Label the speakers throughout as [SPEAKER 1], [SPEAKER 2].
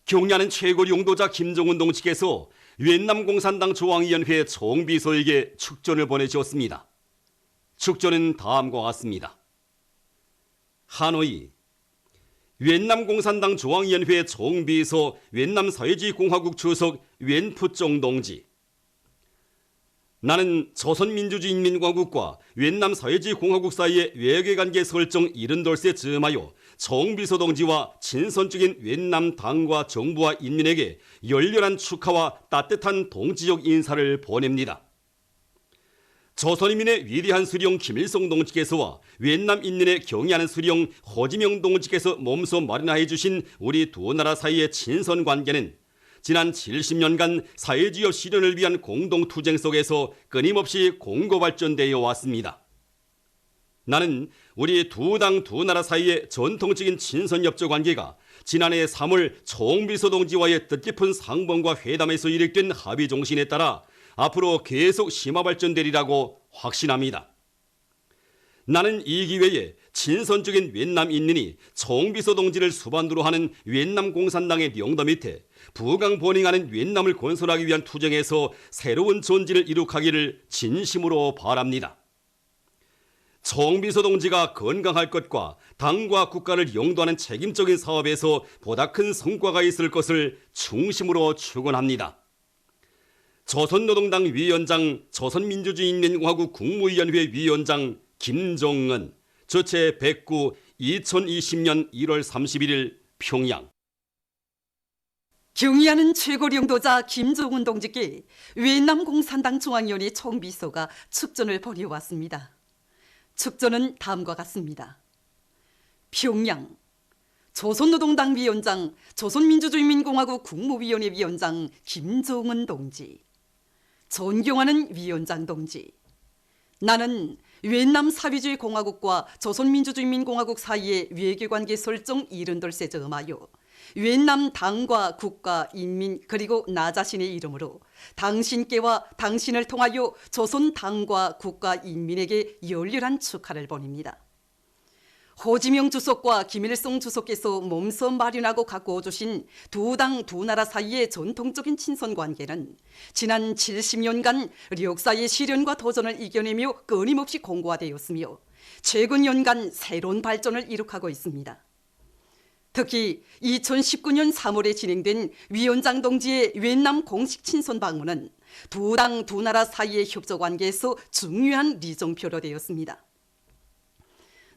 [SPEAKER 1] 경야는 최고 용도자 김정은 동지께서 위엔남 공산당 중앙위원회 총비서에게 축전을 보내주었습니다. 축전은 다음과 같습니다. 하노이, 위엔남 공산당 중앙위원회 총비서 위엔남 사회주의 공화국 주석 웬푸쫑 동지. 나는 조선민주주의인민공화국과 위엔남 사회주의 공화국 사이의 외교관계 설정 70돌세 즈음하여 총비서 동지와 친선적인 위엔남 당과 정부와 인민에게 열렬한 축하와 따뜻한 동지적 인사를 보냅니다. 조선인민의 위대한 수령 김일성 동지께서와 위엔남 인민의 경애하는 수령 호지명 동지께서 몸소 마련해 주신 우리 두 나라 사이의 친선 관계는 지난 70년간 사회주의 실현을 위한 공동투쟁 속에서 끊임없이 공고발전되어 왔습니다. 나는 우리 두 당 두 나라 사이의 전통적인 친선협조 관계가 지난해 3월 총비서 동지와의 뜻깊은 상봉과 회담에서 이룩된 합의 정신에 따라 앞으로 계속 심화 발전되리라고 확신합니다. 나는 이 기회에 친선적인 위엔남 인민이 총비서 동지를 수반으로 하는 위엔남 공산당의 영도 밑에 부강 번영하는 위엔남을 건설하기 위한 투쟁에서 새로운 전진을 이룩하기를 진심으로 바랍니다. 총비서 동지가 건강할 것과 당과 국가를 영도하는 책임적인 사업에서 보다 큰 성과가 있을 것을 중심으로 축원합니다. 조선노동당 위원장, 조선민주주의인민공화국 국무위원회 위원장 김정은, 주최 109, 2020년 1월 31일 평양.
[SPEAKER 2] 경의하는 최고領導자 김정은 동지께 위엔남 공산당 중앙위원회 총비서가 축전을 벌여왔습니다. 축전은 다음과 같습니다. 평양, 조선노동당 위원장, 조선민주주의인민공화국 국무위원회 위원장 김정은 동지. 존경하는 위원장 동지, 나는 위엔남 사회주의 공화국과 조선민주주의인민공화국 사이의 외교관계 설정 70돌세 즈음하여 위엔남 당과 국가, 인민 그리고 나 자신의 이름으로 당신께와 당신을 통하여 조선 당과 국가, 인민에게 열렬한 축하를 보냅니다. 호지명 주석과 김일성 주석께서 몸소 마련하고 가꾸어 주신 두 당 두 나라 사이의 전통적인 친선 관계는 지난 70년간 역사의 시련과 도전을 이겨내며 끊임없이 공고화되었으며 최근 연간 새로운 발전을 이룩하고 있습니다. 특히 2019년 3월에 진행된 위원장 동지의 위엔남 공식 친선 방문은 두 당 두 나라 사이의 협조 관계에서 중요한 리정표로 되었습니다.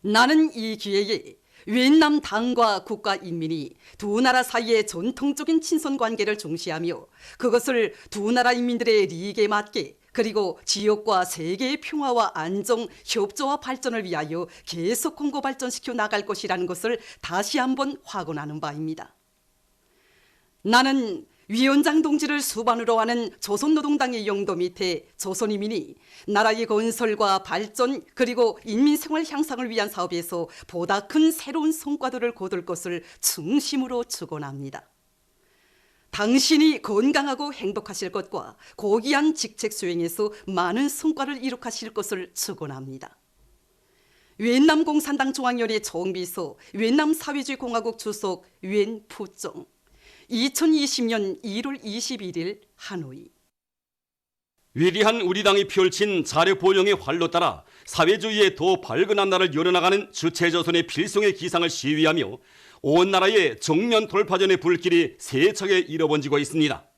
[SPEAKER 2] 나는 이 기회에 위엔남 당과 국가 인민이 두 나라 사이의 전통적인 친선 관계를 중시하며 그것을 두 나라 인민들의利益에 맞게 그리고 지역과 세계의 평화와 안정, 협조와 발전을 위하여 계속 공고 발전시켜 나갈 것이라는 것을 다시 한번 확언하는 바입니다. 나는 위원장 동지를 수반으로 하는 조선노동당의 영도 밑에 조선인민이 나라의 건설과 발전 그리고 인민생활 향상을 위한 사업에서 보다 큰 새로운 성과들을 거둘 것을 중심으로 축원합니다. 당신이 건강하고 행복하실 것과 고귀한 직책 수행에서 많은 성과를 이룩하실 것을 축원합니다. 위엔남 공산당 중앙위원회 총비서 위엔남 사회주의 공화국 주석 웬푸쫑 2020년 1월 21일 하노이.
[SPEAKER 1] 위대한 우리 당이 펼친 자력보령의 활로 따라 사회주의의 더 밝은 한날을 열어나가는 주체조선의 필성의 기상을 시위하며 온 나라의 정면 돌파전의 불길이 세차게 일어번지고 있습니다.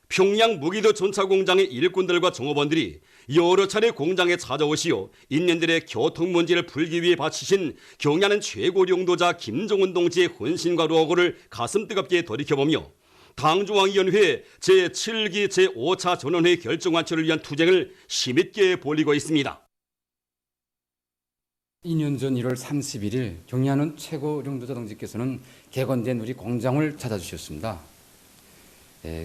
[SPEAKER 1] 평양 무기도 전차공장의 일꾼들과 종업원들이 여러 차례 공장에 찾아오시어 인민들의 교통 문제를 풀기 위해 바치신 경야는 최고領導자 김정은 동지의 헌신과 노고를 가슴 뜨겁게 돌이켜보며 당중앙위원회 제7기 제5차 전원회 결정 완철을 위한 투쟁을 힘있게 벌이고 있습니다.
[SPEAKER 3] 2년 전 1월 31일 경야는 최고領導자 동지께서는 개건된 우리 공장을 찾아주셨습니다.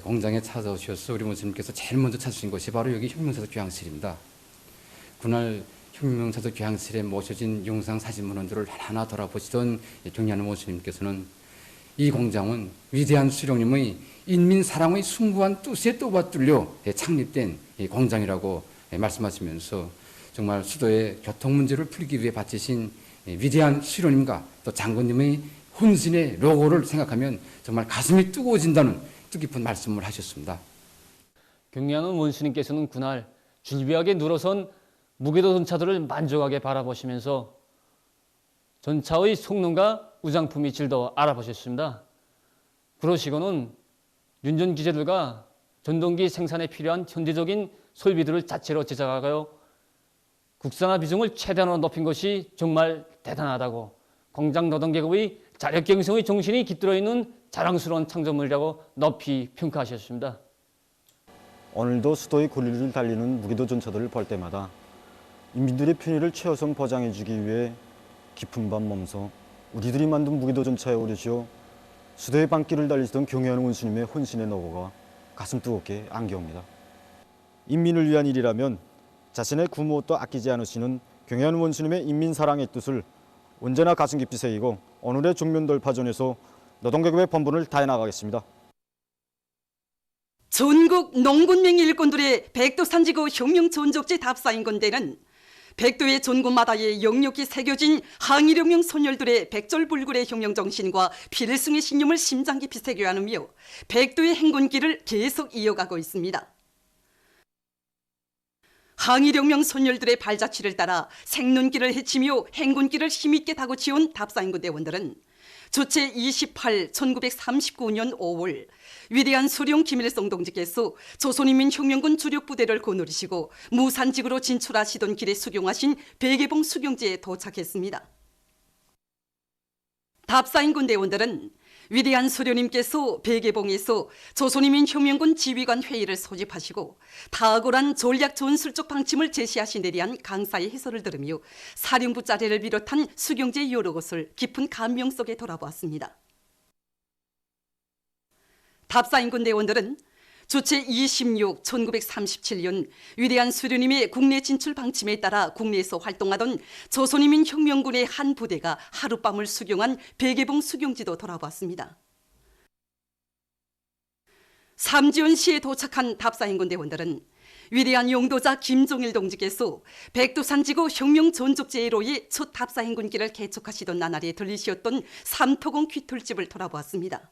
[SPEAKER 3] 공장에 찾아오셔서 우리 모스님께서 제일 먼저 찾으신 곳이 바로 여기 혁명사도 교향실입니다. 그날 혁명사도 교향실에 모셔진 영상 사진 문헌들을 하나하나 돌아보시던 경야는 모스님께서는 이 공장은 위대한 수령님의 인민 사랑의 숭고한 뜻에 또받들려 창립된 공장이라고 말씀하시면서 정말 수도의 교통 문제를 풀기 위해 바치신 위대한 수령님과 또 장군님의 혼신의 로고를 생각하면 정말 가슴이 뜨거워진다는 뜻깊은 말씀을 하셨습니다.
[SPEAKER 4] 경리하는 원수님께서는 그날 줄비하게 늘어선 무게도 전차들을 만족하게 바라보시면서 전차의 성능과 우장품의 질도 알아보셨습니다. 그러시고는 윤전 기재들과 전동기 생산에 필요한 현대적인 설비들을 자체로 제작하여 국산화 비중을 최대한으로 높인 것이 정말 대단하다고, 공장 노동계급의 자력경성의 정신이 깃들어 있는 자랑스러운 창조물이라고 높이 평가하셨습니다.
[SPEAKER 5] 오늘도 수도의 권리를 달리는 무기도 전차들을 볼 때마다 인민들의 편의를 최우선 보장해주기 위해 깊은 밤 멈서 우리들이 만든 무기도 전차에 오르시어 수도의 밤길을 달리시던 경애하는 원수님의 혼신의 노고가 가슴 뜨겁게 안겨옵니다. 인민을 위한 일이라면 자신의 구무옷도 아끼지 않으시는 경애하는 원수님의 인민사랑의 뜻을 언제나 가슴 깊이 새기고 오늘의 종면돌파전에서 노동계급의 본분을 다해 나가겠습니다.
[SPEAKER 2] 전국 농군맹 일꾼들의 백두산지구 혁명전적지 답사인건대는 백도의 전군마다에 역력히 새겨진 항일혁명 선열들의 백절불굴의 혁명정신과 필승의 신념을 심장 깊이 새겨하며 백도의 행군길을 계속 이어가고 있습니다. 항일혁명 선열들의 발자취를 따라 생눈길을 헤치며 행군길을 힘있게 다고치온 답사인군 대원들은 주체 28 1939년 5월 위대한 수령 김일성 동지께서 조선인민혁명군 주력부대를 거느리시고 무산직으로 진출하시던 길에 수경하신 백예봉 수경지에 도착했습니다. 답사인군 대원들은 위대한 수령님께서 백예봉에서 조선인민혁명군 지휘관 회의를 소집하시고 탁월한 전략 전술적 방침을 제시하신 데 대한 강사의 해설을 들으며 사령부 자리를 비롯한 수경지의 여러 곳을 깊은 감명 속에 돌아보았습니다. 답사인군 대원들은 주체 26 1937년 위대한 수령님의 국내 진출 방침에 따라 국내에서 활동하던 조선인민혁명군의 한 부대가 하룻밤을 수경한 백예봉 수경지도 돌아보았습니다. 삼지연시에 도착한 답사인군 대원들은 위대한 용도자 김종일 동지께서 백두산지구 혁명전적제로의 첫 답사인군길을 개척하시던 나날에 들리시었던 삼토공 귀틀집을 돌아보았습니다.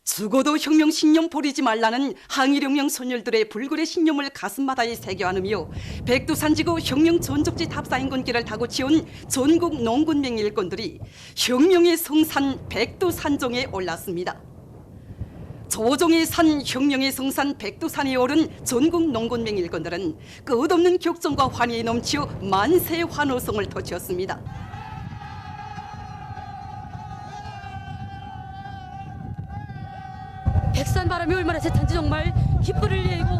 [SPEAKER 2] 죽어도 혁명신념 버리지 말라는 항일혁명 선열들의 불굴의 신념을 가슴마다에 새겨 안으며 백두산지구 혁명전적지 답사인군길을 타고 치온 전국 농군맹 일꾼들이 혁명의 성산 백두산정에 올랐습니다. 조정의 산 혁명의 성산 백두산에 오른 전국 농군맹 일꾼들은 끝없는 격정과 환희에 넘치어 만세 환호성을 터치었습니다.
[SPEAKER 6] 백산 바람이 얼마나 세찬지 정말 깃불을 내고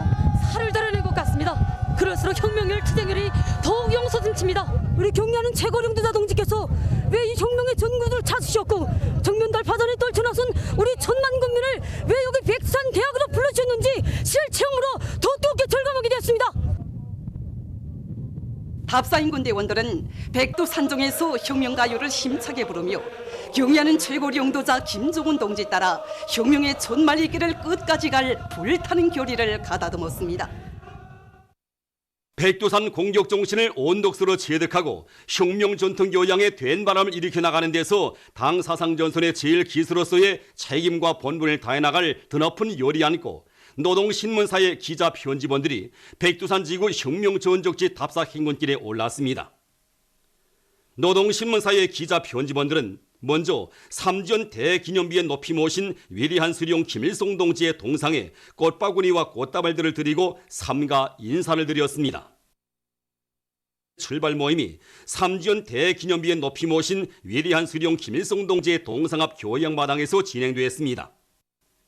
[SPEAKER 6] 살을 달아낸 것 같습니다. 그럴수록 혁명의 투쟁열이 더욱 용서등칩니다. 우리 경리하는 최고령도자 동지께서 왜 이 혁명의 전군을 찾으셨고 정면달파전에 떨쳐나선 우리 천만 국민을 왜 여기 백두산 대학으로 불러주셨는지 실체험으로 더 뜨겁게 절감하게 되었습니다.
[SPEAKER 2] 답사인군 대원들은 백두산정에서 혁명가요를 힘차게 부르며 경의하는 최고리 용도자 김종훈 동지 따라 혁명의 전말의 길을 끝까지 갈 불타는 결의를 가다듬었습니다.
[SPEAKER 1] 백두산 공격 정신을 온독스로 체득하고 혁명 전통 교양의 된바람을 일으켜 나가는 데서 당 사상 전선의 제일 기수로서의 책임과 본분을 다해 나갈 드높은 열이 안고 노동신문사의 기자 편집원들이 백두산 지구 혁명 전적지 답사 행군길에 올랐습니다. 노동신문사의 기자 편집원들은 먼저 삼지연 대기념비에 높이 모신 위대한 수령 김일성 동지의 동상에 꽃바구니와 꽃다발들을 드리고 삼가 인사를 드렸습니다. 출발 모임이 삼지연 대기념비에 높이 모신 위대한 수령 김일성 동지의 동상 앞 교양마당에서 진행되었습니다.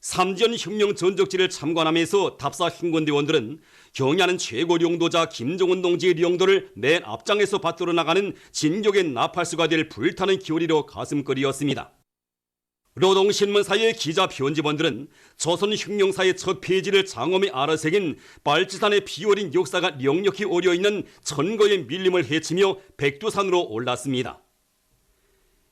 [SPEAKER 1] 삼지연 혁명 전적지를 참관하면서 답사 행군대원들은 경의하는 최고 용도자 김종훈 동지의 용도를 맨 앞장에서 받들어 나가는 진격의 나팔수가 될 불타는 기울이로 가슴거리였습니다. 노동신문사의 기자 편집원들은 조선혁명사의 첫 페이지를 장엄히 알아새긴 빨치산의 피어린 역사가 역력히 어려있는 천거의 밀림을 헤치며 백두산으로 올랐습니다.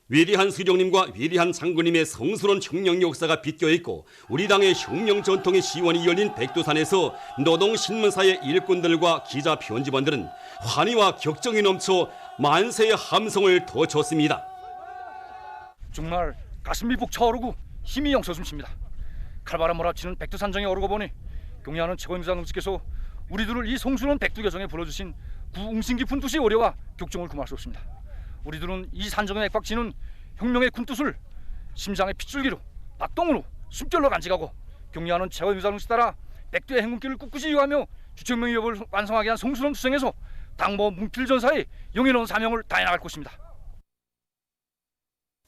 [SPEAKER 1] 위대한 수령님과 위대한 장군님의 성스러운 혁명 역사가 빗겨있고 우리 당의 혁명 전통의 시원이 열린 백두산에서 노동신문사의 일꾼들과 기자 편집원들은 환희와 격정이 넘쳐 만세의 함성을 터쳤습니다.
[SPEAKER 7] 정말 가슴이 벅차오르고 힘이 영서숨칩니다. 칼바람 몰아치는 백두산정에 오르고 보니 경리하는 최고행사 동지께서 우리들을 이 성스러운 백두교정에 불러주신 구웅신 깊은 뜻이 어려와 격정을 금할 수 없습니다. 우리들은 이 산정에 액박치는 혁명의 군 뜻을 심장의 핏줄기로 박동으로 숨결로 간직하고 경리하는 최고행사 동지 따라 백두의 행군길을 꿋꿋이 이어가며 주천명 위협을 완성하게 한 성스러운 투쟁에서 당보 문필전사의 영예로운 사명을 다해나갈 것입니다.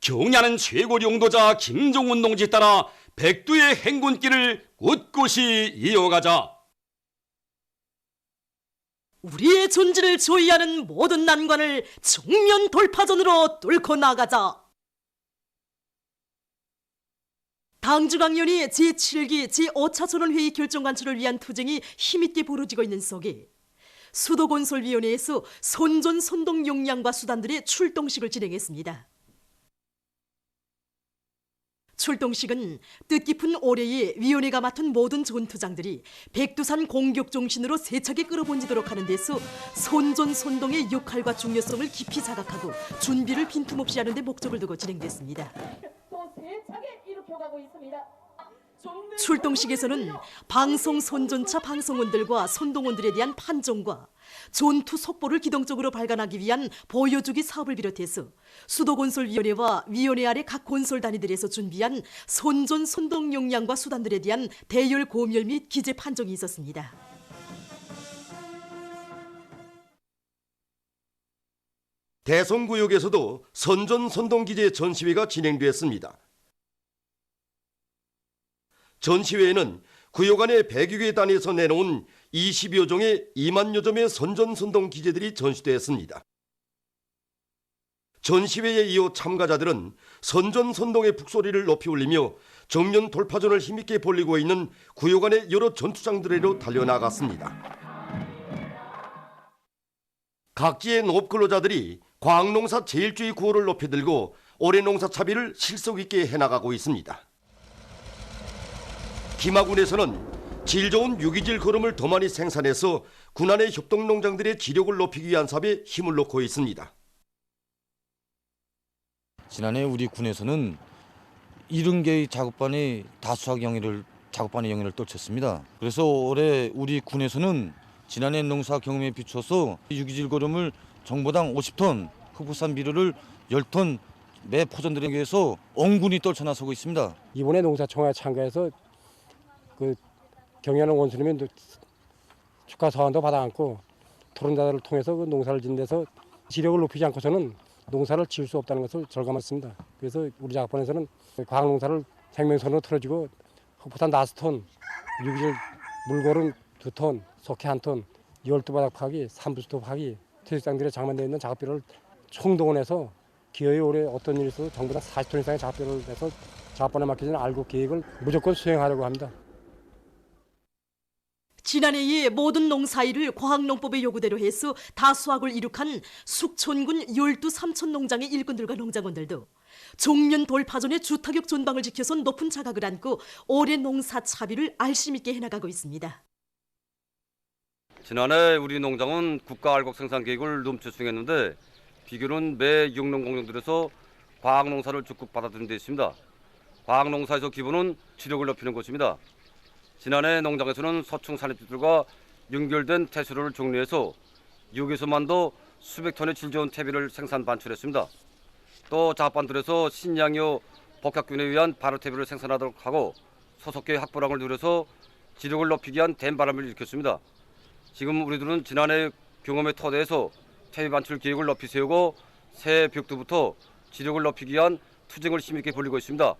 [SPEAKER 1] 경야는 최고 용도자 김종운 동지 따라 백두의 행군길을 꿋꿋이 이어가자.
[SPEAKER 2] 우리의 존재를 조이하는 모든 난관을 정면 돌파전으로 뚫고 나가자. 당주강연이 제7기 제5차 전원회의 결정 관철을 위한 투쟁이 힘있게 벌어지고 있는 속에 수도건설위원회에서 선전 선동 역량과 수단들의 출동식을 진행했습니다. 출동식은 뜻깊은 올해에 위원회가 맡은 모든 전투장들이 백두산 공격 정신으로 세차게 끌어본지도록 하는 데서 선전선동의 역할과 중요성을 깊이 자각하고 준비를 빈틈없이 하는 데 목적을 두고 진행됐습니다.
[SPEAKER 8] 또 세차게 일으켜가고 있습니다.
[SPEAKER 2] 출동식에서는 방송 선전차 방송원들과 선동원들에 대한 판정과 전투 속보를 기동적으로 발간하기 위한 보여주기 사업을 비롯해서 수도건설위원회와 위원회 아래 각 건설단위들에서 준비한 선전 선동 역량과 수단들에 대한 대열 고멸 및 기재 판정이 있었습니다.
[SPEAKER 9] 대성구역에서도 선전선동기재 전시회가 진행됐습니다. 전시회에는 구역 안의 100여 개 단위에서 내놓은 20여 종의 2만여 점의 선전선동 기재들이 전시되었습니다. 전시회에 이어 참가자들은 선전선동의 북소리를 높이 울리며 정면 돌파전을 힘있게 벌이고 있는 구역 안의 여러 전투장들로 달려나갔습니다. 각지의 농업근로자들이 과학농사 제일주의 구호를 높이 들고 올해 농사 차비를 실속 있게 해나가고 있습니다. 김하군에서는 질 좋은 유기질 거름을 더 많이 생산해서 군안의 협동농장들의 지력을 높이기 위한 사업에 힘을 놓고 있습니다.
[SPEAKER 10] 지난해 우리 군에서는 70개의 작업반의 작업반의 영예를 떨쳤습니다. 그래서 올해 우리 군에서는 지난해 농사 경험에 비춰서 유기질 거름을 정보당 50톤, 흑부산 비료를 10톤 매 포전들에게 위해서 엄군이 떨쳐나서고 있습니다.
[SPEAKER 11] 이번에 농사청에 참가해서 그 경연하는 원수님이 축하 서한도 받아안고 토론자들을 통해서 그 농사를 짓는 데서 지력을 높이지 않고서는 농사를 지을 수 없다는 것을 절감했습니다. 그래서 우리 작업반에서는 과학농사를 생명선으로 틀어주고 흑부산 5톤, 유기질 물고름 2톤, 석회 1톤, 12바닥 파기, 3부스토 파기, 퇴직장들에 장만되어 있는 작업비를 총동원해서 기어이 올해 어떤 일이 있어도 전부 다 40톤 이상의 작업비를 내서 작업반에 맡기는 알고 계획을 무조건 수행하려고 합니다.
[SPEAKER 2] 지난해에 모든 농사일을 과학농법의 요구대로 해서 다수확을 이룩한 숙촌군 12삼촌 농장의 일꾼들과 농장원들도 종년 돌파전의 주타격 전방을 지켜서 높은 자각을 안고 올해 농사 차비를 알심 있게 해나가고 있습니다.
[SPEAKER 12] 지난해 우리 농장은 국가 알곡 생산 계획을 넘쳐 수행했는데 비교는 매 육농 공정들에서 과학농사를 적극 받아들인 데 있습니다. 과학농사에서 기본은 지력을 높이는 것입니다. 지난해 농장에서는 서충 산업주들과 연결된 태수를 정리해서 6에서만 더 수백 톤의 질 좋은 퇴비를 생산 반출했습니다. 또 작업반들에서 신양요 복합균에 위한 발효퇴비를 생산하도록 하고 소속계의 확보량을 늘려서 지력을 높이기 위한 댐바람을 일으켰습니다. 지금 우리들은 지난해 경험의 토대에서 퇴비 반출 계획을 높이 세우고 새해 벽두부터 지력을 높이기 위한 투쟁을 힘있게 벌이고 있습니다.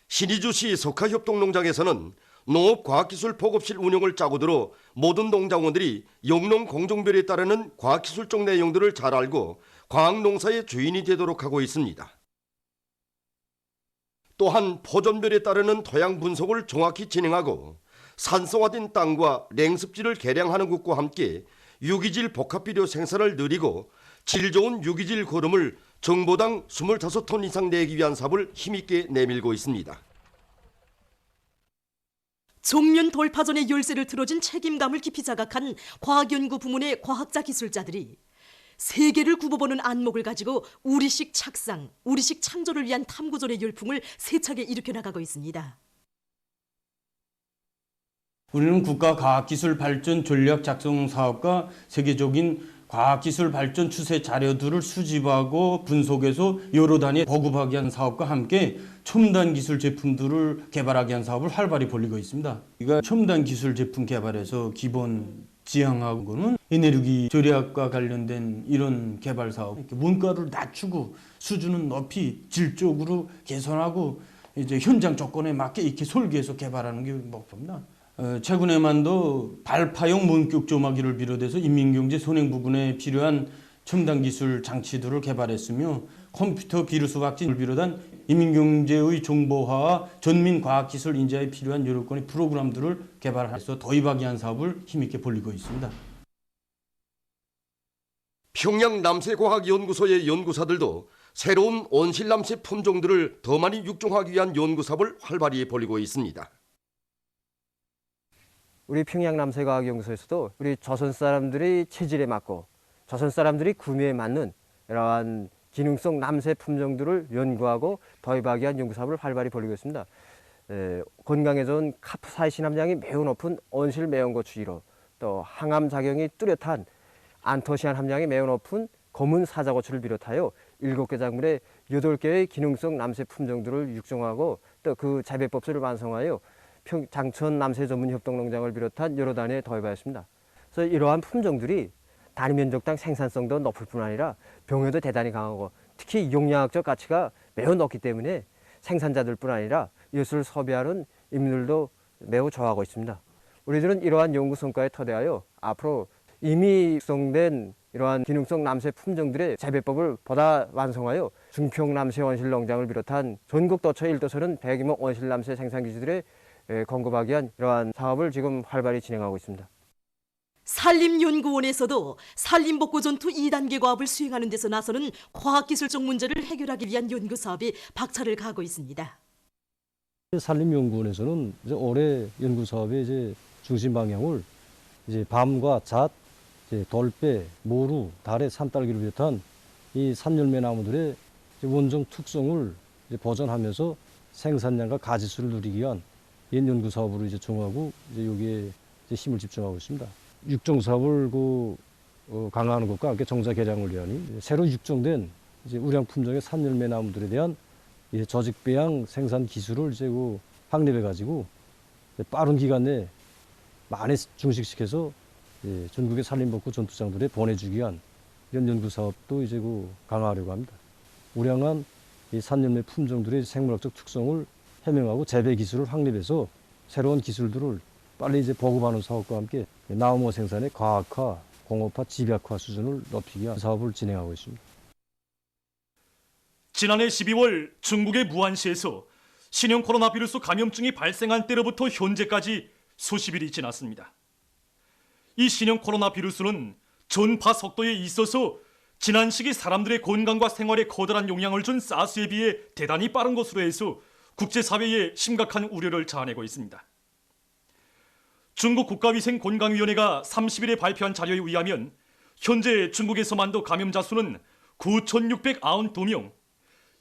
[SPEAKER 9] 신의주시 석화협동농장에서는 농업과학기술 보급실 운영을 짜고 들어 모든 농장원들이 영농 공정별에 따르는 과학기술적 내용들을 잘 알고 과학농사의 주인이 되도록 하고 있습니다. 또한 포전별에 따르는 토양 분석을 정확히 진행하고 산성화된 땅과 냉습지를 개량하는 것과 함께 유기질 복합비료 생산을 늘리고 질 좋은 유기질 거름을 정보당 25톤 이상 내기 위한 사업을 힘있게 내밀고 있습니다.
[SPEAKER 2] 종면 돌파전의 열쇠를 틀어진 책임감을 깊이 자각한 과학연구 부문의 과학자 기술자들이
[SPEAKER 13] 세계를 굽어보는 안목을 가지고 우리식 착상, 우리식 창조를 위한 탐구전의 열풍을 세차게 일으켜 나가고 있습니다.
[SPEAKER 14] 우리는 국가과학기술발전 전략 작성 사업과 세계적인 과학기술 발전 추세 자료들을 수집하고 분석해서 여러 단위에 보급하기 위한 사업과 함께 첨단 기술 제품들을 개발하기 위한 사업을 활발히 벌이고 있습니다. 우리가 첨단 기술 제품 개발에서 기본 지향하는 거는 에너지 절약과 관련된 이런 개발 사업, 원가를 낮추고 수준은 높이 질적으로 개선하고 이제 현장 조건에 맞게 이렇게 설계해서 개발하는 게 목표입니다. 최근에만도 발파용 원격 조마기를 비롯해서 인민경제 선행 부분에 필요한 첨단 기술 장치들을 개발했으며 컴퓨터 비루스 vakcin을 비롯한 인민경제의 정보화와 전민 과학기술 인재에 필요한 여러 건의 프로그램들을 개발해서 도입하기 위한 사업을 힘있게 벌이고 있습니다.
[SPEAKER 9] 평양 남새과학연구소의 연구사들도 새로운 온실남새 품종들을 더 많이 육종하기 위한 연구사업을 활발히 벌이고 있습니다.
[SPEAKER 15] 우리 평양 남새과학연구소에서도 우리 조선 사람들이 체질에 맞고 조선 사람들이 구미에 맞는 이러한 기능성 남새 품종들을 연구하고 도입하기 위한 연구사업을 활발히 벌이고 있습니다. 건강에 좋은 카프사이신 함량이 매우 높은 온실 매운고추 1호, 또 항암 작용이 뚜렷한 안토시안 함량이 매우 높은 검은 사자고추를 비롯하여 7개 작물에 8개의 기능성 남새 품종들을 육종하고 또 그 재배법서를 완성하여 장천 남새 전문 협동농장을 비롯한 여러 단위에 도입하였습니다. 그래서 이러한 품종들이 단위 면적당 생산성도 높을 뿐 아니라 병효도 대단히 강하고 특히 용량학적 가치가 매우 높기 때문에 생산자들뿐 아니라 이것을 소비하는 인민들도 매우 좋아하고 있습니다. 우리들은 이러한 연구 성과에 토대하여 앞으로 이미 육성된 이러한 기능성 남새 품종들의 재배법을 보다 완성하여 중평 남새 온실 농장을 비롯한 전국 도처 1도서는 대규모 온실 남새 생산 기지들의 공급하기 위한 이러한 사업을 지금 활발히 진행하고 있습니다.
[SPEAKER 13] 산림연구원에서도 산림복구전투 2단계 과업을 수행하는 데서 나서는 과학기술적 문제를 해결하기 위한 연구사업이 박차를 가하고 있습니다.
[SPEAKER 16] 산림연구원에서는 이제 올해 연구사업의 이제 중심 방향을 이제 밤과 잣, 이제 돌배, 모루, 다래, 산딸기를 비롯한 이 산열매 나무들의 원종 특성을 이제 보존하면서 생산량과 가지수를 누리기 위한 이런 연구 사업으로 이제 정하고 이제 여기에 이제 힘을 집중하고 있습니다. 육종 사업을 강화하는 것과 함께 정자 개량을 위한 새로 육종된 이제 우량 품종의 산열매 나무들에 대한 이제 조직 배양 생산 기술을 이제 확립해 가지고 빠른 기간 내에 많이 증식시켜서 전국의 산림복구 전투장들에 보내주기 위한 이런 연구 사업도 이제 강화하려고 합니다. 우량한 이 산열매 품종들의 생물학적 특성을 해명하고 재배 기술을 확립해서 새로운 기술들을 빨리 이제 보급하는 사업과 함께 나무모 생산의 과학화, 공업화, 집약화 수준을 높이기 위한 사업을 진행하고 있습니다.
[SPEAKER 17] 지난해 12월 중국의 무안시에서 신형 코로나 바이러스 감염증이 발생한 때로부터 현재까지 수십일이 지났습니다. 이 신형 코로나 바이러스는 전파 속도에 있어서 지난 시기 사람들의 건강과 생활에 커다란 영향을 준 사스에 비해 대단히 빠른 것으로 해서 국제사회에 심각한 우려를 자아내고 있습니다. 중국 국가위생건강위원회가 30일에 발표한 자료에 의하면 현재 중국에서만도 감염자 수는 9,692명,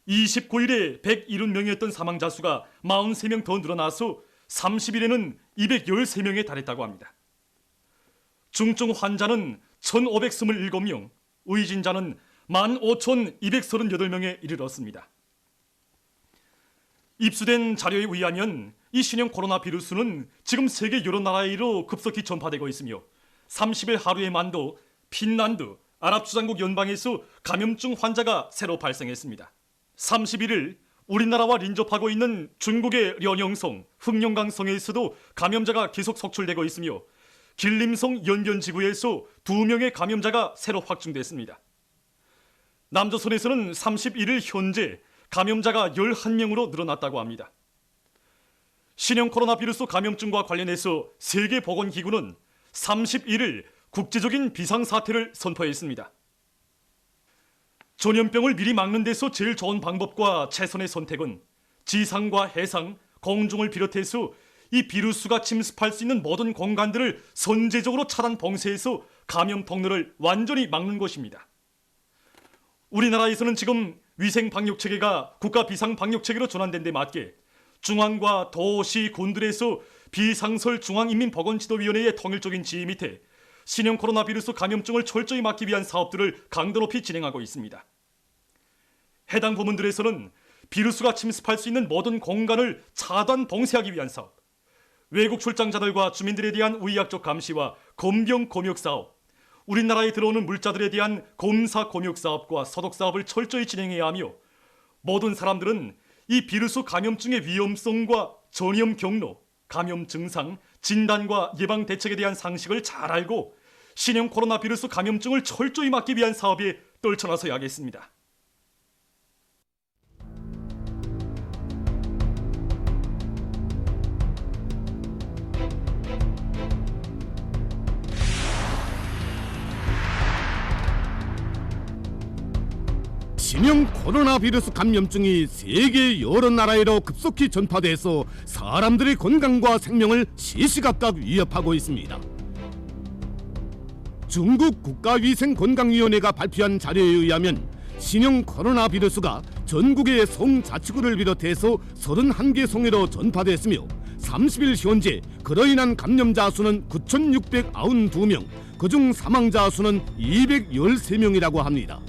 [SPEAKER 17] 29일에 170명이었던 사망자 수가 43명 더 늘어나서 30일에는 213명에 달했다고 합니다. 중증 환자는 1,527명, 의진자는 15,238명에 이르렀습니다. 입수된 자료에 의하면 이 신형 코로나 바이러스는 지금 세계 여러 나라로 급속히 전파되고 있으며 30일 하루에만도 핀란드, 아랍주장국 연방에서 감염증 환자가 새로 발생했습니다. 31일 우리나라와邻접하고 있는 중국의 련영성, 흑룡강성에서도 감염자가 계속 속출되고 있으며 길림성 연변지구에서 2명의 감염자가 새로 확진됐습니다. 남조선에서는 31일 현재 감염자가 11명으로 늘어났다고 합니다. 신형 코로나 바이러스 감염증과 관련해서 세계보건기구는 31일 국제적인 비상사태를 선포했습니다. 전염병을 미리 막는 데서 제일 좋은 방법과 최선의 선택은 지상과 해상, 공중을 비롯해서 이 비루스가 침습할 수 있는 모든 공간들을 선제적으로 차단 봉쇄해서 감염 통로를 완전히 막는 것입니다. 우리나라에서는 지금 위생 방역 체계가 국가 비상 방역 체계로 전환된 데 맞게 중앙과 도시, 군들에서 비상설 중앙인민보건지도위원회의 통일적인 지휘 밑에 신형 코로나 비루스 감염증을 철저히 막기 위한 사업들을 강도 높이 진행하고 있습니다. 해당 부문들에서는 비루스가 침습할 수 있는 모든 공간을 차단 봉쇄하기 위한 사업, 외국 출장자들과 주민들에 대한 의학적 감시와 검병 검역 사업, 우리나라에 들어오는 물자들에 대한 검사 검역 사업과 소독 사업을 철저히 진행해야 하며 모든 사람들은 이 비루스 감염증의 위험성과 전염 경로, 감염 증상, 진단과 예방 대책에 대한 상식을 잘 알고 신형 코로나 비루스 감염증을 철저히 막기 위한 사업에 떨쳐나서야 하겠습니다.
[SPEAKER 18] 신형 코로나 비루스 감염증이 세계 여러 나라에로 급속히 전파돼서 사람들의 건강과 생명을 시시각각 위협하고 있습니다. 중국 국가위생건강위원회가 발표한 자료에 의하면 신형 코로나 비루스가 전국의 송자치구를 비롯해서 31개 송으로 전파됐으며 30일 현재 그로 인한 감염자 수는 9,692명, 그중 사망자 수는 213명이라고 합니다.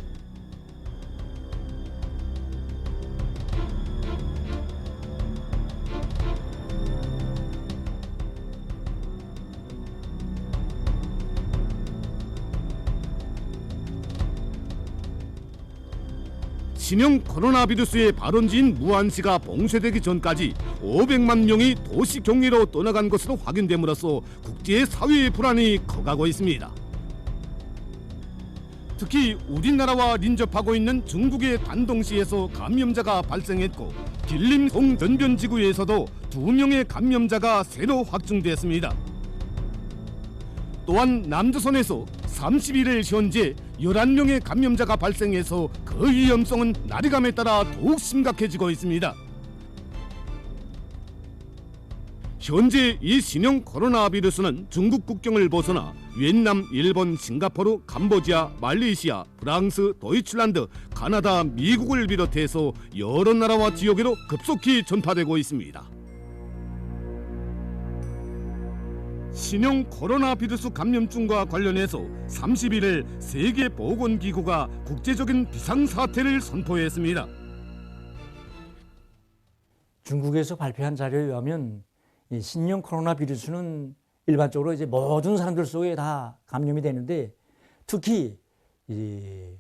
[SPEAKER 18] 신형 코로나 비루스의 발원지인 무안시가 봉쇄되기 전까지 500만 명이 도시 경계로 떠나간 것으로 확인됨으로써 국제 사회의 불안이 커가고 있습니다. 특히 우리나라와邻접하고 있는 중국의 단동시에서 감염자가 발생했고 길림송 전변지구에서도 2명의 감염자가 새로 확정됐습니다. 또한 남조선에서 31일 현재 11명의 감염자가 발생해서 그 위험성은 날이감에 따라 더욱 심각해지고 있습니다. 현재 이 신형 코로나 비루스는 중국 국경을 벗어나 베트남, 일본, 싱가포르, 캄보디아, 말레이시아, 프랑스, 도이칠란드, 카나다, 미국을 비롯해서 여러 나라와 지역으로 급속히 전파되고 있습니다. 신형 코로나 비루스 감염증과 관련해서 31일 세계보건기구가 국제적인 비상사태를 선포했습니다.
[SPEAKER 19] 중국에서 발표한 자료에 의하면 이 신형 코로나 비루스는 일반적으로 이제 모든 사람들 속에 다 감염이 되는데 특히 이제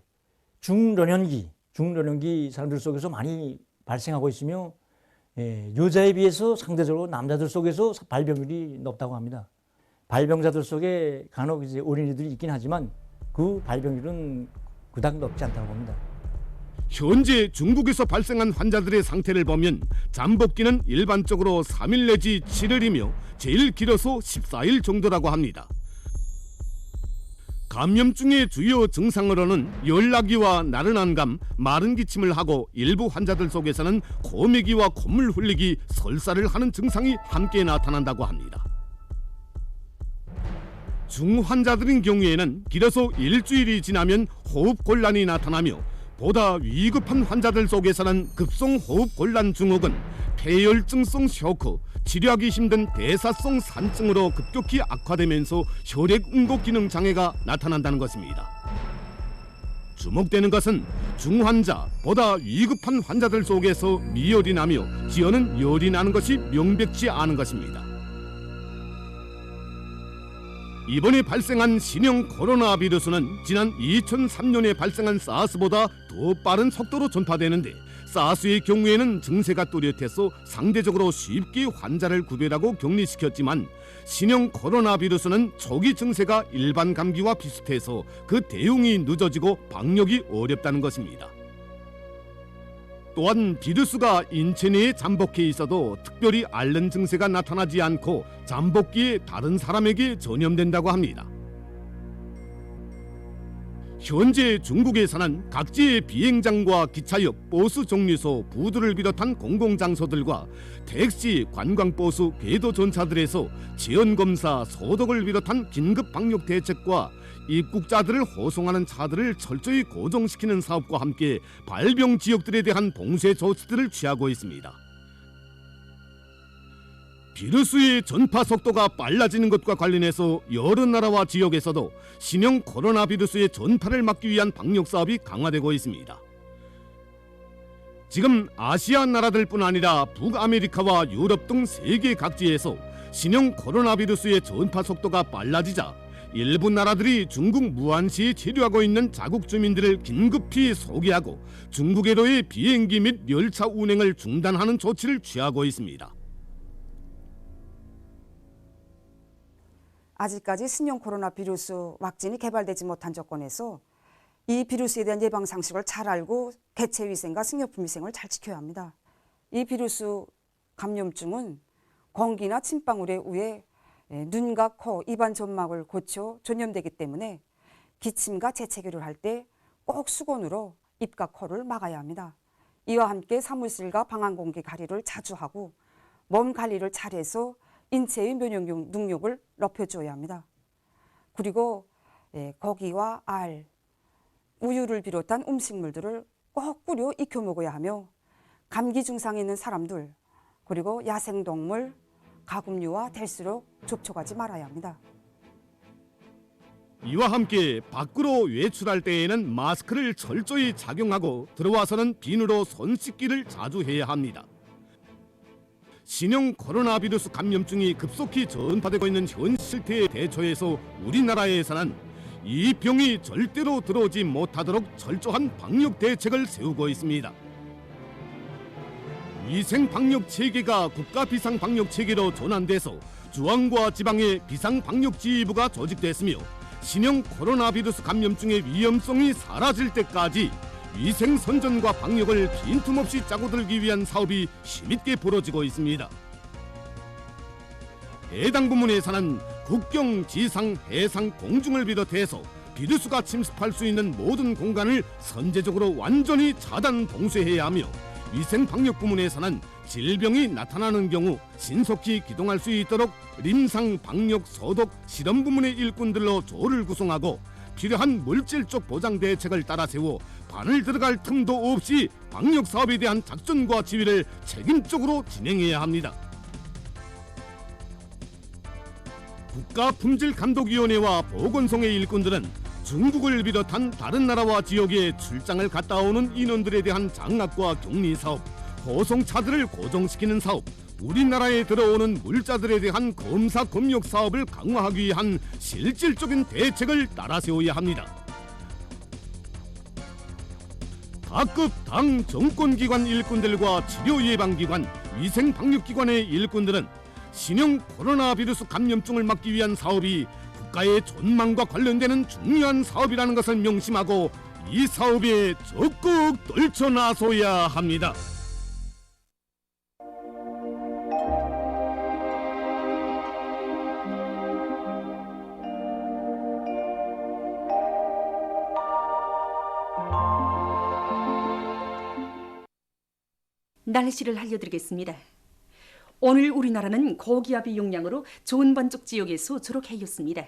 [SPEAKER 19] 중년기 사람들 속에서 많이 발생하고 있으며 여자에 비해서 상대적으로 남자들 속에서 발병률이 높다고 합니다. 발병자들 속에 간혹 이제 어린이들이 있긴 하지만 그 발병률은 그닥 높지 않다고 봅니다.
[SPEAKER 18] 현재 중국에서 발생한 환자들의 상태를 보면 잠복기는 일반적으로 3일 내지 7일이며 제일 길어서 14일 정도라고 합니다. 감염증의 주요 증상으로는 열나기와 나른한 감, 마른 기침을 하고 일부 환자들 속에서는 코매기와 콧물 흘리기, 설사를 하는 증상이 함께 나타난다고 합니다. 중환자들인 경우에는 길어서 일주일이 지나면 호흡곤란이 나타나며 보다 위급한 환자들 속에서는 급성호흡곤란 증후군, 폐혈증성 쇼크, 치료하기 힘든 대사성 산증으로 급격히 악화되면서 혈액응고 기능 장애가 나타난다는 것입니다. 주목되는 것은 중환자, 보다 위급한 환자들 속에서 미열이 나며 지어는 열이 나는 것이 명백치 않은 것입니다. 이번에 발생한 신형 코로나 비루스는 지난 2003년에 발생한 사스보다 더 빠른 속도로 전파되는데 사스의 경우에는 증세가 뚜렷해서 상대적으로 쉽게 환자를 구별하고 격리시켰지만 신형 코로나 비루스는 초기 증세가 일반 감기와 비슷해서 그 대응이 늦어지고 방역이 어렵다는 것입니다. 또한 비루스가 인체 내에 잠복해 있어도 특별히 앓는 증세가 나타나지 않고 잠복기에 다른 사람에게 전염된다고 합니다. 현재 중국에서는 각지의 비행장과 기차역, 버스 정류소, 부두를 비롯한 공공장소들과 택시, 관광버스, 궤도 전차들에서 체온검사, 소독을 비롯한 긴급 방역 대책과 입국자들을 호송하는 차들을 철저히 고정시키는 사업과 함께 발병 지역들에 대한 봉쇄 조치들을 취하고 있습니다. 비루스의 전파 속도가 빨라지는 것과 관련해서 여러 나라와 지역에서도 신형 코로나 비루스의 전파를 막기 위한 방역 사업이 강화되고 있습니다. 지금 아시아 나라들뿐 아니라 북아메리카와 유럽 등 세계 각지에서 신형 코로나 비루스의 전파 속도가 빨라지자 일부 나라들이 중국 무안시에 체류하고 있는 자국 주민들을 긴급히 소개하고 중국에로의 비행기 및 열차 운행을 중단하는 조치를 취하고 있습니다.
[SPEAKER 20] 아직까지 신형 코로나 비루스 왁진이 개발되지 못한 조건에서 이 비루스에 대한 예방 상식을 잘 알고 개체 위생과 식료품 위생을 잘 지켜야 합니다. 이 비루스 감염증은 공기나 침방울에 의해 눈과 코, 입안 점막을 고쳐 전염되기 때문에 기침과 재채기를 할 때 꼭 수건으로 입과 코를 막아야 합니다. 이와 함께 사무실과 방안 공기 가리를 자주 하고 몸 관리를 잘해서 인체의 면역 능력을 높여줘야 합니다. 그리고 고기와 알, 우유를 비롯한 음식물들을 꼭 끓여 익혀 먹어야 하며 감기 증상이 있는 사람들 그리고 야생동물, 가금류와 될수록 접촉하지 말아야 합니다.
[SPEAKER 18] 이와 함께 밖으로 외출할 때에는 마스크를 철저히 착용하고 들어와서는 비누로 손 씻기를 자주 해야 합니다. 신형 코로나 비루스 감염증이 급속히 전파되고 있는 현 실태에 대처해서 우리나라에서는 이 병이 절대로 들어오지 못하도록 철저한 방역 대책을 세우고 있습니다. 위생 방역 체계가 국가 비상 방역 체계로 전환돼서 중앙과 지방의 비상 방역 지휘부가 조직됐으며 신형 코로나 비루스 감염증의 위험성이 사라질 때까지 위생 선전과 방역을 빈틈없이 짜고 들기 위한 사업이 힘있게 벌어지고 있습니다. 해당 부문에서는 국경, 지상, 해상, 공중을 비롯해서 비루스가 침습할 수 있는 모든 공간을 선제적으로 완전히 차단 봉쇄해야 하며 위생 방역 부문에서는 질병이 나타나는 경우 신속히 기동할 수 있도록 림상, 방역, 소독, 실험 부문의 일꾼들로 조를 구성하고 필요한 물질적 보장 대책을 따라 세워 바늘 들어갈 틈도 없이 방역 사업에 대한 작전과 지휘를 책임적으로 진행해야 합니다. 국가품질감독위원회와 보건성의 일꾼들은 중국을 비롯한 다른 나라와 지역에 출장을 갔다 오는 인원들에 대한 장학과 격리 사업, 호송차들을 고정시키는 사업, 우리나라에 들어오는 물자들에 대한 검사 검역 사업을 강화하기 위한 실질적인 대책을 따라 세워야 합니다. 각급 당 정권기관 일꾼들과 치료예방기관, 위생방역기관의 일꾼들은 신형 코로나 비루스 감염증을 막기 위한 사업이 국가의 전망과 관련되는 중요한 사업이라는 것을 명심하고 이 사업에 적극 떨쳐나서야 합니다.
[SPEAKER 2] 날씨를 알려드리겠습니다. 오늘 우리나라는 고기압의 영향으로 전반적 지역에서 주로 개였습니다.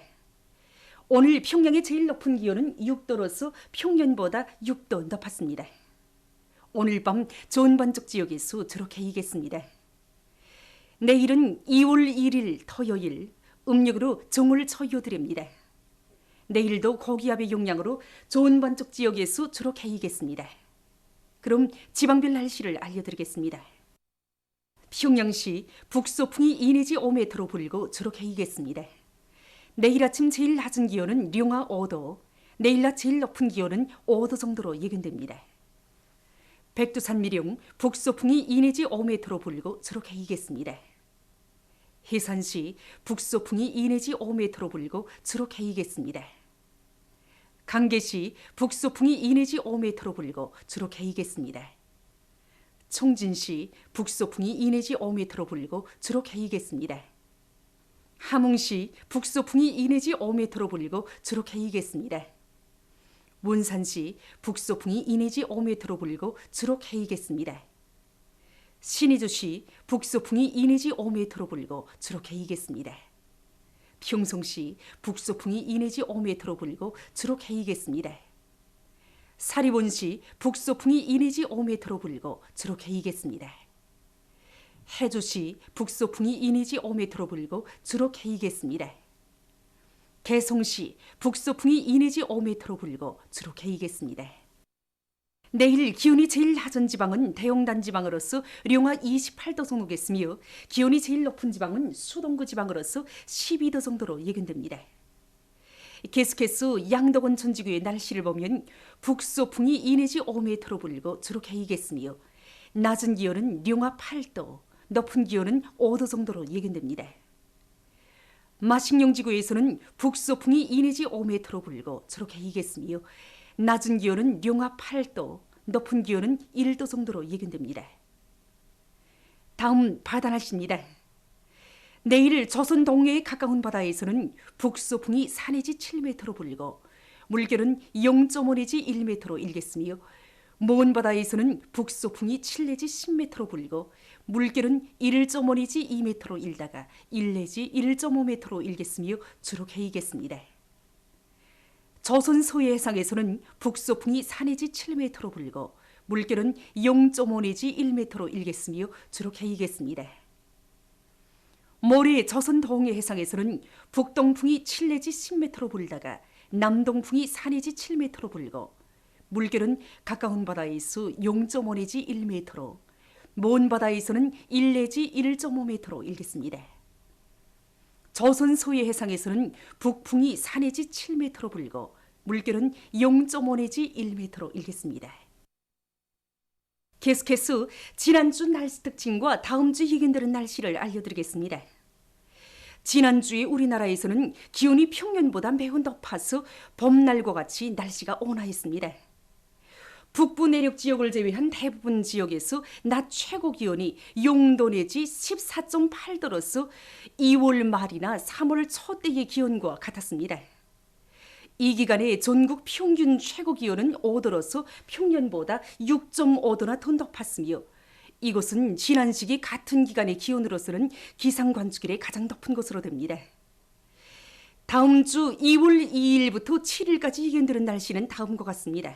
[SPEAKER 2] 오늘 평양의 제일 높은 기온은 6도로서 평년보다 6도 높았습니다. 오늘 밤 전반적 지역에서 주로 개이겠습니다. 내일은 2월 1일 토요일 음력으로 정월 초여드립니다. 내일도 고기압의 영향으로 전반적 지역에서 주로 개이겠습니다. 그럼 지방별 날씨를 알려드리겠습니다. 평양시 북소풍이 2 내지 5m로 불고 주로 개이겠습니다. 내일 아침 제일 낮은 기온은 룡화 5도, 내일 낮 제일 높은 기온은 5도 정도로 예견됩니다. 백두산 미령 북소풍이 2 내지 5m로 불고 주로 개이겠습니다. 해산시 북소풍이 2 내지 5m로 불고 주로 개이겠습니다. 강계시 북소풍이 2 내지 5m로 불고 주로 개이겠습니다. 총진시 북소풍이 2 내지 5m로 불고 주로 개이겠습니다. 함흥시 북소풍이 2 내지 5m로 불고 주로 개이겠습니다. 원산시 북소풍이 2 내지 5m로 불고 주로 개이겠습니다. 신의주시 북소풍이 2 내지 5m로 불고 주로 개이겠습니다. 경성시 북소풍이 2 내지 5m로 불고 주로 개이겠습니다. 사리본시 북소풍이 2 내지 5m로 불고 주로 개이겠습니다. 해주시 북소풍이 2 내지 5m로 불고 주로 개이겠습니다. 개송시 북소풍이 2 내지 5m로 불고 주로 개이겠습니다. 내일 기온이 제일 낮은 지방은 대용단 지방으로서 룡화 28도 정도겠으며 기온이 제일 높은 지방은 수동구 지방으로서 12도 정도로 예견됩니다. 계속해서 양덕원 천지구의 날씨를 보면 북소풍이 2 내지 5m로 불고 주로 개이겠으며 낮은 기온은 룡화 8도, 높은 기온은 5도 정도로 예견됩니다. 마식령지구에서는 북소풍이 2 내지 5m로 불고 주로 개이겠으며 낮은 기온은 룡화 8도, 높은 기온은 1도 정도로 예견됩니다. 다음 바다 날씨입니다. 내일 조선 동해에 가까운 바다에서는 북소풍이 4 내지 7m로 불고 물결은 0.5 내지 1m로 일겠으며 먼 바다에서는 북소풍이 7 내지 10m로 불고 물결은 1.5 내지 2m로 일다가 1 내지 1.5m로 일겠으며 주로 개이겠습니다. 조선 소해 해상에서는 북소풍이 4 내지 7m로 불고 물결은 0.5 내지 1m로 일겠으며 주로 개이겠습니다. 모레 조선 동해 해상에서는 북동풍이 7 내지 10m로 불다가 남동풍이 4 내지 7m로 불고 물결은 가까운 바다에서 0.5 내지 1m로 먼 바다에서는 1 내지 1.5m로 일겠습니다. 조선 소해 해상에서는 북풍이 4 내지 7m로 불고 물결은 0.5 내지 1m로 일겠습니다. 계속해서 지난주 날씨 특징과 다음 주 예견되는 날씨를 알려드리겠습니다. 지난주에 우리나라에서는 기온이 평년보다 매우 높아서 봄날과 같이 날씨가 온화했습니다. 북부 내륙 지역을 제외한 대부분 지역에서 낮 최고 기온이 0도 내지 14.8도로서 2월 말이나 3월 초때의 기온과 같았습니다. 이 기간에 전국 평균 최고 기온은 5도로서 평년보다 6.5도나 더 높았으며 이곳은 지난 시기 같은 기간의 기온으로서는 기상관측일에 가장 높은 곳으로 됩니다. 다음 주 2월 2일부터 7일까지 예견되는 날씨는 다음과 같습니다.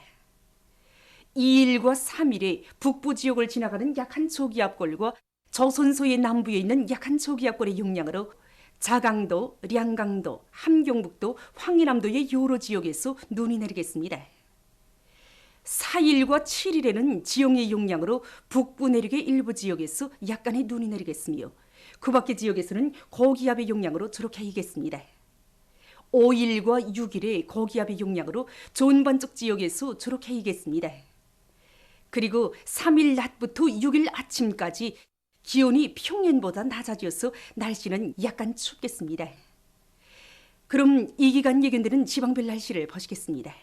[SPEAKER 2] 2일과 3일에 북부 지역을 지나가는 약한 초기압골과 조선소의 남부에 있는 약한 초기압골의 영향으로 자강도, 량강도, 함경북도, 황해남도의 여러 지역에서 눈이 내리겠습니다. 4일과 7일에는 지형의 영향으로 북부 내륙의 일부 지역에서 약간의 눈이 내리겠으며 그 밖의 지역에서는 고기압의 영향으로 주로 개이겠습니다. 5일과 6일에 고기압의 영향으로 전반 쪽 지역에서 주로 개이겠습니다. 그리고 3일 낮부터 6일 아침까지 기온이 평년보다 낮아져서 날씨는 약간 춥겠습니다. 그럼 이 기간 예견되는 지방별 날씨를 보시겠습니다.